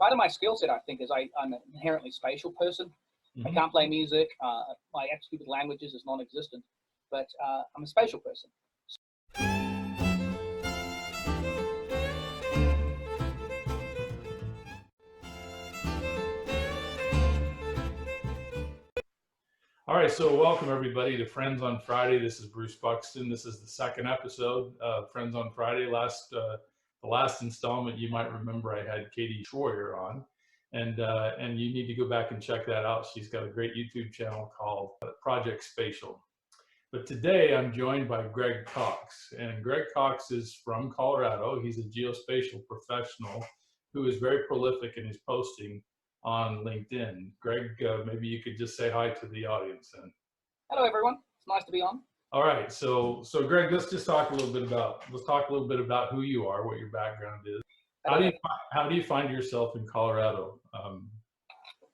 part of my skill set, I think, is I'm an inherently spatial person. I can't play music. My aptitude with languages is non-existent, but I'm a spatial person. All right, so welcome everybody to Friends on Friday. This is Bruce Buxton. This is the second episode of Friends on Friday. The last installment, you might remember I had Katie Schroyer on, and you need to go back and check that out. She's got a great YouTube channel called Project Spatial. But today I'm joined by Greg Cox, and Greg Cox is from Colorado. He's a geospatial professional who is very prolific in his posting on LinkedIn. Greg, maybe you could just say hi to the audience then. Hello, everyone. It's nice to be on. All right, so Greg, let's talk a little bit about who you are, what your background is. How do you find yourself in Colorado,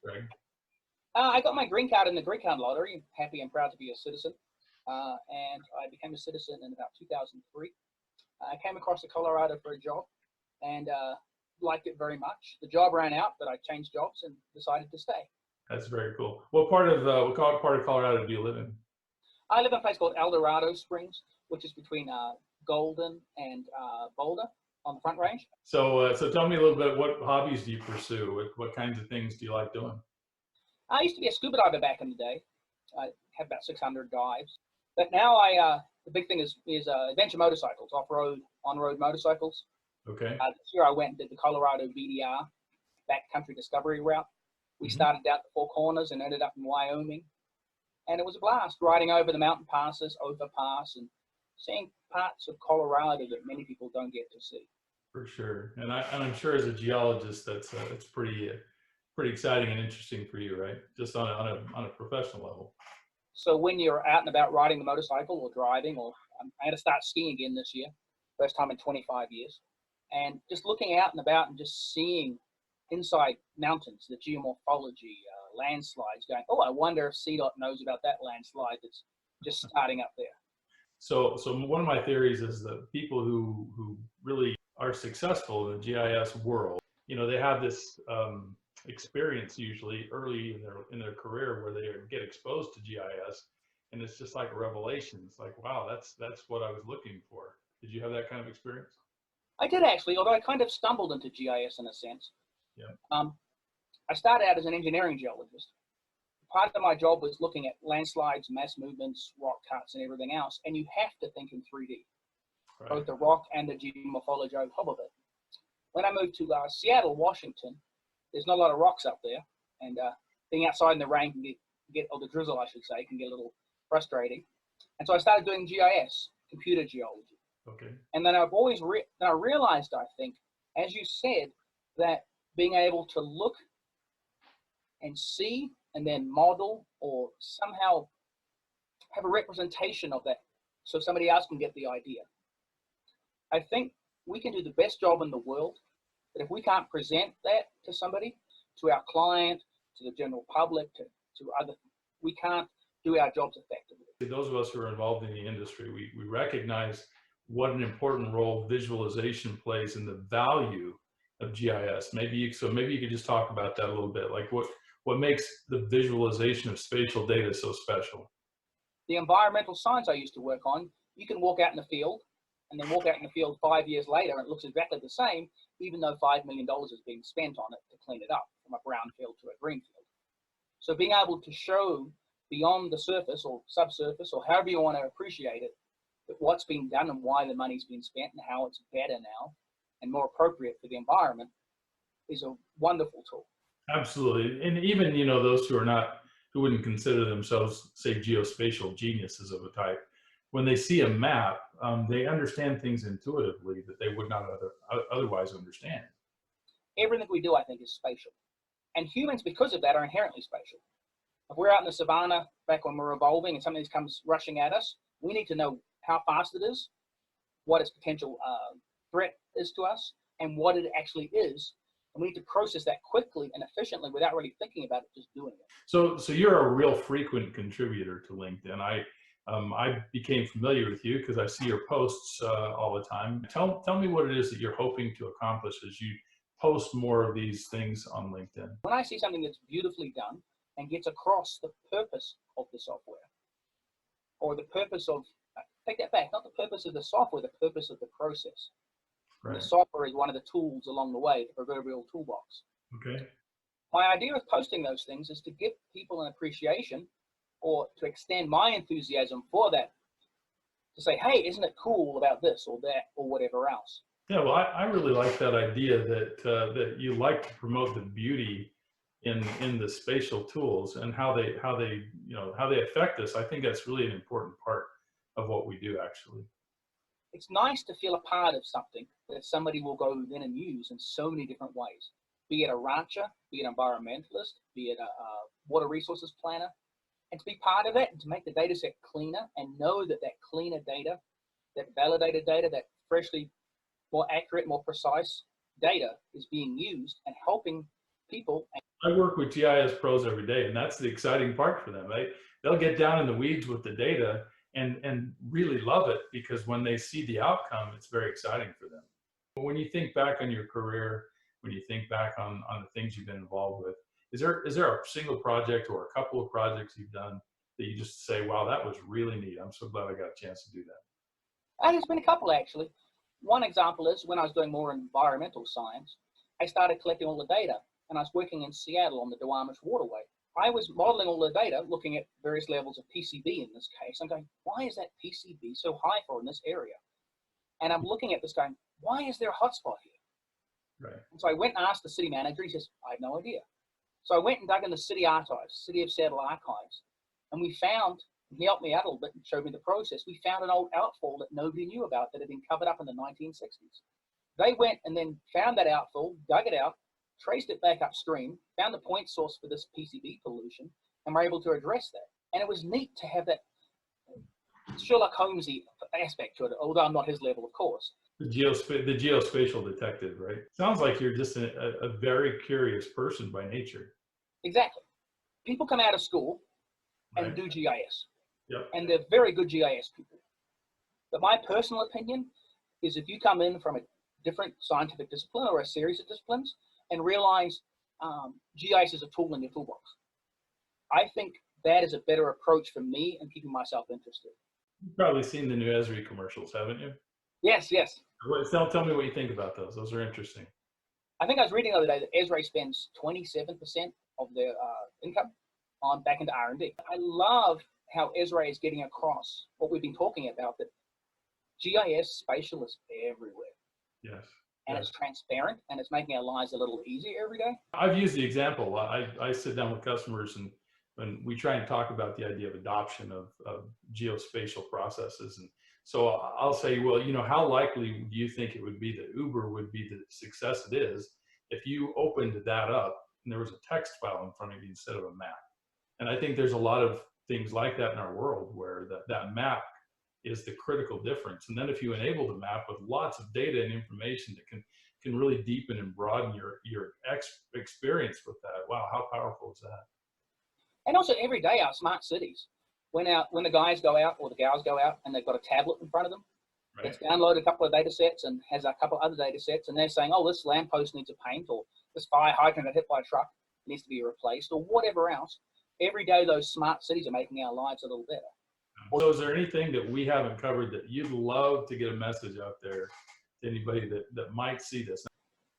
Greg? I got my green card in the green card lottery. Happy and proud to be a citizen, and I became a citizen in about 2003. I came across to Colorado for a job, and liked it very much. The job ran out, but I changed jobs and decided to stay. That's very cool. What part of Colorado do you live in? I live in a place called El Dorado Springs, which is between Golden and Boulder on the Front Range. So tell me a little bit, what hobbies do you pursue? What kinds of things do you like doing? I used to be a scuba diver back in the day. I have about 600 dives, but now the big thing is adventure motorcycles, off-road, on-road motorcycles. Okay. This year I went and did the Colorado BDR, backcountry discovery route. We started out the Four Corners and ended up in Wyoming. And it was a blast riding over the mountain passes, overpass, and seeing parts of Colorado that many people don't get to see. For sure. And I'm sure as a geologist, it's pretty exciting and interesting for you, right? Just on a professional level. So when you're out and about riding the motorcycle or driving, or I had to start skiing again this year, first time in 25 years. And just looking out and about and just seeing inside mountains, the geomorphology, landslides, going, oh, I wonder if CDOT knows about that landslide that's just starting up there. So one of my theories is that people who really are successful in the GIS world, they have this experience usually early in their career where they get exposed to GIS, and it's just like a revelation. It's like, wow, that's what I was looking for. Did you have that kind of experience? I did actually, although I kind of stumbled into GIS in a sense. Yeah. I started out as an engineering geologist. Part of my job was looking at landslides, mass movements, rock cuts, and everything else. And you have to think in 3D, right. Both the rock and the geomorphology on top of it. When I moved to Seattle, Washington, there's not a lot of rocks up there. And being outside in the rain can get, or the drizzle, I should say, can get a little frustrating. And so I started doing GIS, computer geology. Okay. And then I've always I realized, I think, as you said, that being able to look and see and then model or somehow have a representation of that so somebody else can get the idea. I think we can do the best job in the world, but if we can't present that to somebody, to our client, to the general public, to other, we can't do our jobs effectively. Those of us who are involved in the industry, we recognize what an important role visualization plays in the value of GIS. Maybe you could just talk about that a little bit. Like what makes the visualization of spatial data so special? The environmental science I used to work on, you can walk out in the field and then walk out in the field 5 years later and it looks exactly the same, even though $5 million is being spent on it to clean it up from a brown field to a green field. So being able to show beyond the surface or subsurface or however you want to appreciate it, but what's being done and why the money's been spent and how it's better now and more appropriate for the environment is a wonderful tool. Absolutely. And even, those who wouldn't consider themselves, say, geospatial geniuses of a type, when they see a map, they understand things intuitively that they would not otherwise understand. Everything we do, I think, is spatial. And humans, because of that, are inherently spatial. If we're out in the savannah back when we're evolving and something comes rushing at us, we need to know how fast it is, what its potential threat is to us, and what it actually is. And we need to process that quickly and efficiently without really thinking about it, just doing it. So you're a real frequent contributor to LinkedIn. I became familiar with you because I see your posts all the time. Tell me what it is that you're hoping to accomplish as you post more of these things on LinkedIn. When I see something that's beautifully done and gets across the purpose of the software, or the purpose of, take that back, not the purpose of the software, the purpose of the process. Right. The software is one of the tools along the way, the proverbial toolbox. Okay. My idea of posting those things is to give people an appreciation, or to extend my enthusiasm for that, to say, hey, isn't it cool about this or that or whatever else? Yeah, well, I really like that idea that that you like to promote the beauty in the spatial tools and how they how they affect us. I think that's really an important part of what we do, actually. It's nice to feel a part of something that somebody will go then and use in so many different ways, be it a rancher, be it an environmentalist, be it a water resources planner, and to be part of it and to make the data set cleaner and know that that cleaner data, that validated data, that freshly more accurate, more precise data is being used and helping people. I work with GIS pros every day, and that's the exciting part for them, right? They'll get down in the weeds with the data and really love it, because when they see the outcome, it's very exciting for them. When you think back on your career, when you think back on the things you've been involved with, is there a single project or a couple of projects you've done that you just say, wow, that was really neat. I'm so glad I got a chance to do that? And there's been a couple, actually. One example is when I was doing more environmental science, I started collecting all the data, and I was working in Seattle on the Duwamish Waterway. I was modeling all the data, looking at various levels of PCB in this case. I'm going, why is that PCB so high for in this area? And I'm looking at this going, why is there a hotspot here? Right. And so I went and asked the city manager. He says, I have no idea. So I went and dug in the city archives, City of Seattle archives, and we found, he helped me out a little bit and showed me the process. We found an old outfall that nobody knew about that had been covered up in the 1960s. They went and then found that outfall, dug it out, traced it back upstream, found the point source for this PCB pollution, and were able to address that. And it was neat to have that Sherlock Holmesy aspect to it, although I'm not his level, of course. The geospatial detective, right? Sounds like you're just a very curious person by nature. Exactly. People come out of school and Right. do GIS. Yep. And they're very good GIS people. But my personal opinion is if you come in from a different scientific discipline or a series of disciplines and realize GIS is a tool in your toolbox, I think that is a better approach for me in keeping myself interested. You've probably seen the new Esri commercials, haven't you? Yes, yes. Tell me what you think about those. Those are interesting. I think I was reading the other day that Esri spends 27% of their income on back into R&D. I love how Esri is getting across what we've been talking about, that GIS spatial is everywhere. Yes. And yes. it's transparent, and it's making our lives a little easier every day. I've used the example. I sit down with customers and when we try and talk about the idea of adoption of geospatial processes. And so I'll say, well, how likely do you think it would be that Uber would be the success it is if you opened that up and there was a text file in front of you instead of a map? And I think there's a lot of things like that in our world where that map is the critical difference. And then if you enable the map with lots of data and information that can really deepen and broaden your experience with that, wow, how powerful is that? And also every day our smart cities, when the guys go out or the gals go out and they've got a tablet in front of them, Right. it's downloaded a couple of data sets and has a couple of other data sets, and they're saying, oh, this lamppost needs a paint, or this fire hydrant got hit by a truck, needs to be replaced, or whatever else. Every day those smart cities are making our lives a little better. So is there anything that we haven't covered that you'd love to get a message out there to anybody that might see this?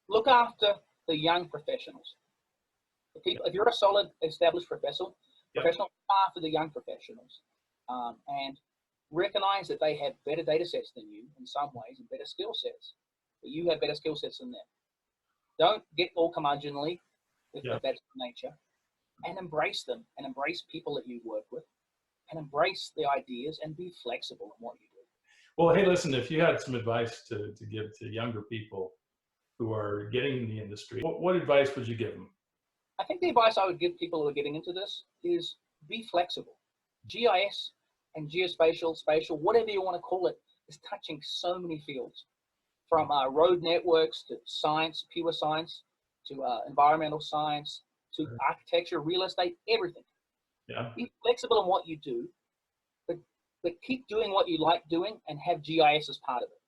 Look after the young professionals. The people, if you're a solid, established professional, Yep. look after the young professionals, and recognize that they have better data sets than you in some ways and better skill sets. But you have better skill sets than them. Don't get all curmudgeonly, if that's nature, and embrace them and embrace people that you work with and embrace the ideas and be flexible in what you do. Well, hey, listen, if you had some advice to give to younger people who are getting in the industry, what advice would you give them? I think the advice I would give people who are getting into this is be flexible. GIS and geospatial, spatial, whatever you want to call it, is touching so many fields, from road networks to science, pure science, to environmental science, to architecture, real estate, everything. Yeah. Be flexible in what you do, but keep doing what you like doing and have GIS as part of it.